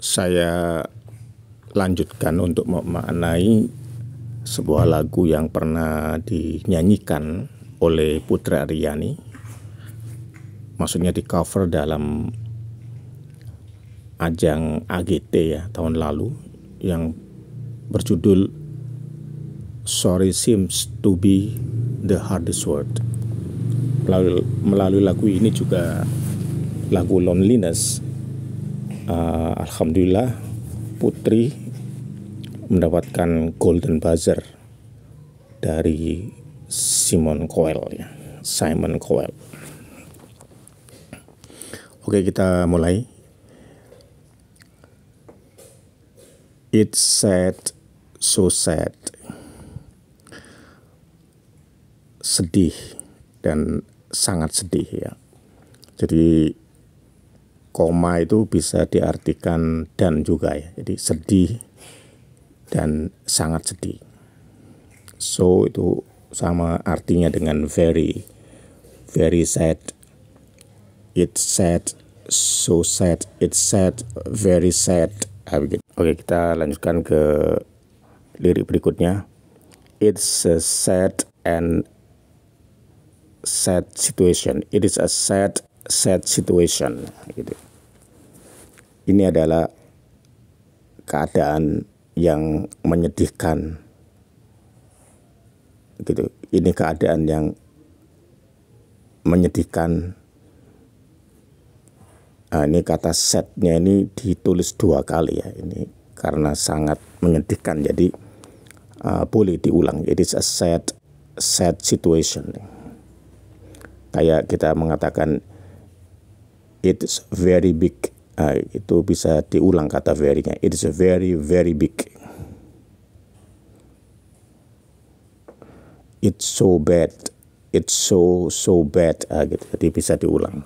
Saya lanjutkan untuk memaknai sebuah lagu yang pernah dinyanyikan oleh Putri Aryani. Maksudnya di cover dalam ajang AGT ya tahun lalu, yang berjudul Sorry Seems to be the Hardest Word. Melalui lagu ini juga lagu Loneliness, alhamdulillah Putri mendapatkan Golden Buzzer dari Simon Cowell. Oke, kita mulai. It's sad, so sad. Sedih dan sangat sedih ya. Jadi koma itu bisa diartikan dan juga ya. Jadi sedih dan sangat sedih. So itu sama artinya dengan very, very sad. It's sad, so sad. It's sad, very sad. Oke, kita lanjutkan ke lirik berikutnya. It's a sad and sad situation. It is a sad situation. Gitu. Ini adalah keadaan yang menyedihkan. Gitu. Ini keadaan yang menyedihkan. Ini kata sadnya ini ditulis 2 kali ya. Ini karena sangat menyedihkan. Jadi boleh diulang. It is a sad situation. Kayak kita mengatakan it is very big. Itu bisa diulang kata very-nya. It is very, very big. It's so bad. It's so bad. Gitu. Jadi bisa diulang.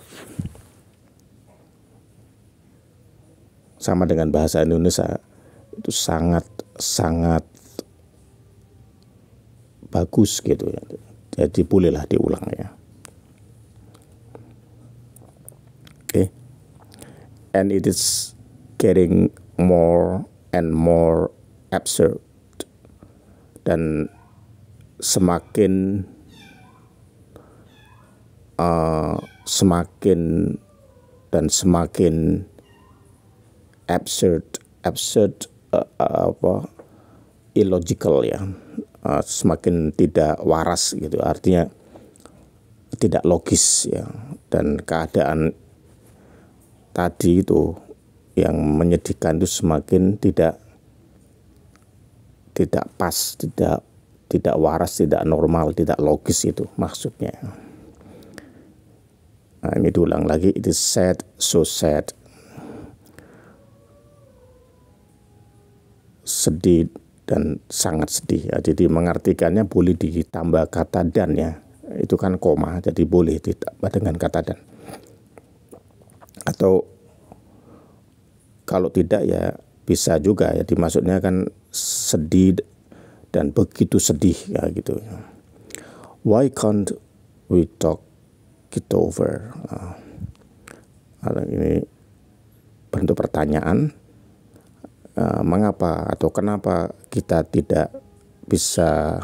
Sama dengan bahasa Indonesia, itu sangat bagus gitu ya. Jadi bolehlah diulang ya. Okay. And it is getting more and more absurd. Dan semakin absurd, illogical ya, semakin tidak waras gitu, artinya tidak logis ya. Dan keadaan tadi itu yang menyedihkan itu semakin tidak pas, tidak waras, tidak normal, tidak logis, itu maksudnya. Nah, ini diulang lagi. It is sad, so sad. Sedih dan sangat sedih ya. Jadi mengartikannya boleh ditambah kata dan ya. Itu kan koma, jadi boleh ditambah dengan kata dan. Atau kalau tidak ya bisa juga ya, dimaksudnya kan sedih dan begitu sedih ya gitu. Why can't we talk it over? Ini bentuk pertanyaan. Mengapa atau kenapa kita tidak bisa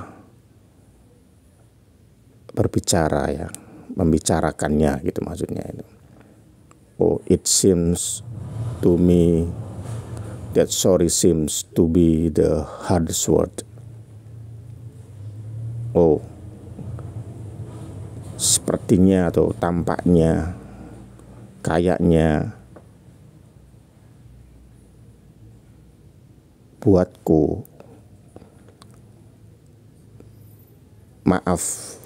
berbicara ya, membicarakannya gitu maksudnya itu. Oh, it seems to me that sorry seems to be the hardest word. Oh, sepertinya atau tampaknya, kayaknya buatku maaf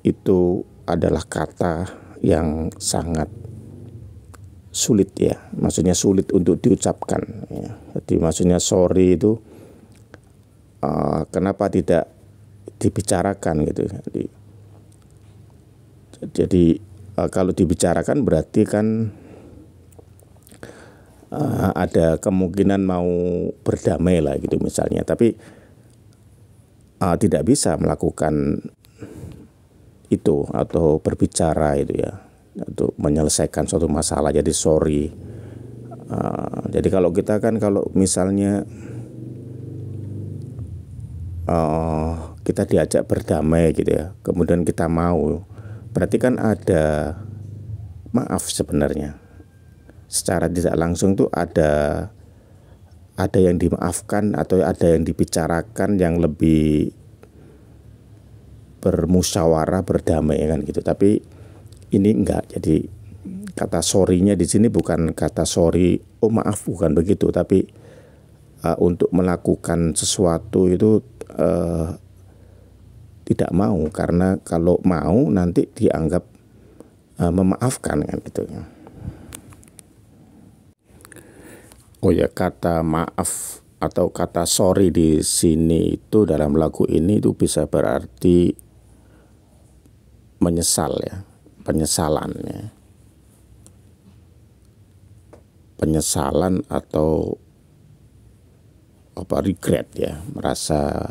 itu adalah kata yang sangat sulit ya, maksudnya sulit untuk diucapkan ya. Jadi maksudnya sorry itu kenapa tidak dibicarakan gitu. Jadi kalau dibicarakan berarti kan ada kemungkinan mau berdamai lah gitu misalnya, tapi tidak bisa melakukan itu atau berbicara itu ya. untuk menyelesaikan suatu masalah. Jadi sorry. Jadi kalau kita kan kalau misalnya kita diajak berdamai gitu ya, kemudian kita mau, berarti kan ada maaf sebenarnya. Secara tidak langsung tuh ada yang dimaafkan atau ada yang dibicarakan yang lebih bermusyawarah, berdamai kan gitu. Tapi ini enggak. Jadi kata sorry-nya di sini bukan kata sorry, oh maaf, bukan begitu, tapi untuk melakukan sesuatu itu tidak mau, karena kalau mau nanti dianggap memaafkan kan gitu. Oh ya, kata maaf atau kata sorry di sini itu dalam lagu ini itu bisa berarti menyesal ya, penyesalan ya. Penyesalan atau regret ya, merasa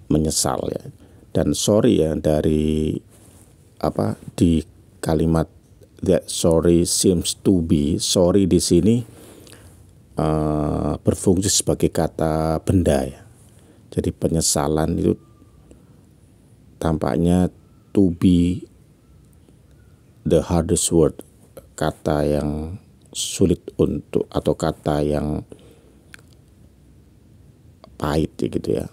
menyesal ya. Dan sorry ya, dari di kalimat that sorry seems to be, sorry di sini berfungsi sebagai kata benda ya. Jadi penyesalan itu tampaknya to be the hardest word, kata yang sulit untuk, atau kata yang pahit gitu ya.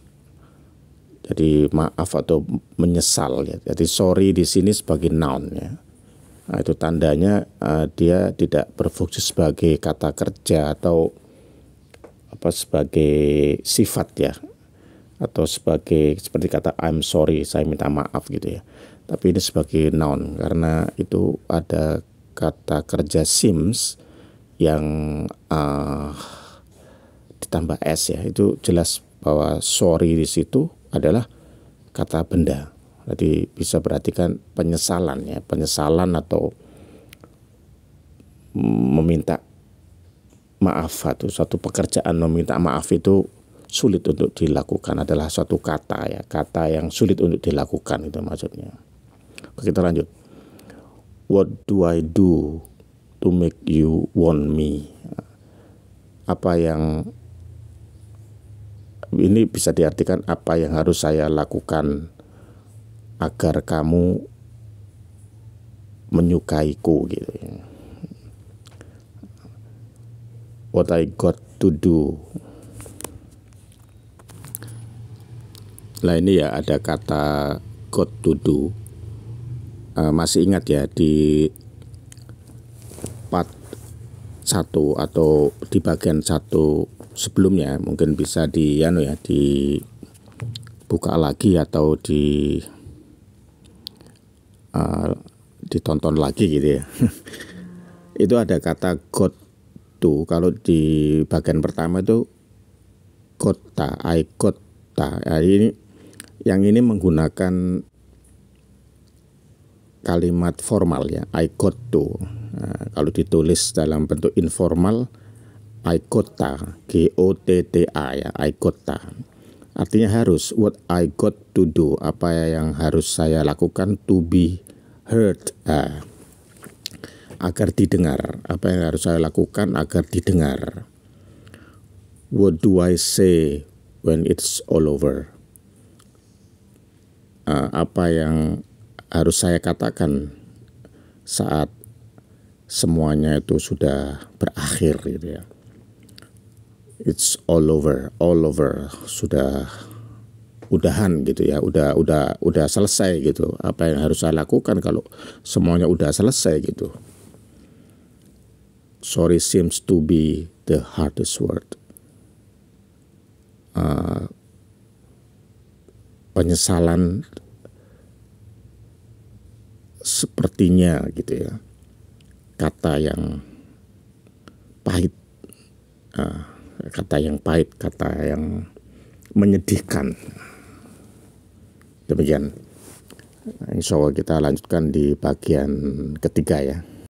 Jadi maaf atau menyesal ya. Jadi sorry di sini sebagai noun ya. Nah, itu tandanya dia tidak berfungsi sebagai kata kerja atau sebagai sifat ya, atau sebagai seperti kata I'm sorry, saya minta maaf gitu ya. Tapi ini sebagai noun karena itu ada kata kerja seems yang ditambah s ya. Itu jelas bahwa sorry di situ adalah kata benda. Jadi bisa berartikan penyesalan ya, penyesalan atau meminta maaf, atau suatu pekerjaan meminta maaf itu sulit untuk dilakukan, adalah suatu kata ya, kata yang sulit untuk dilakukan itu maksudnya. Kita lanjut. What do I do to make you want me? Apa yang, ini bisa diartikan apa yang harus saya lakukan agar kamu menyukaiku gitu. What I got to do. Nah ini ya ada kata got to do. Masih ingat ya di part 1 atau di bagian 1 sebelumnya, mungkin bisa dibuka lagi atau ditonton lagi gitu ya. Itu ada kata got to. Kalau di bagian pertama itu kota, I kota. Nah, yang ini menggunakan kalimat formal ya, I got to. Nah, kalau ditulis dalam bentuk informal, I gotta, G-O-T-T-A ya, I gotta. Artinya harus, what I got to do, apa yang harus saya lakukan, to be heard, agar didengar, apa yang harus saya lakukan agar didengar. What do I say when it's all over? Apa yang harus saya katakan saat semuanya itu sudah berakhir gitu ya. It's all over, sudah udahan gitu ya, udah selesai gitu. Apa yang harus saya lakukan kalau semuanya udah selesai gitu. Sorry seems to be the hardest word. Penyesalan sepertinya gitu ya, kata yang pahit, kata yang menyedihkan. Demikian. Insya Allah kita lanjutkan di bagian ketiga ya.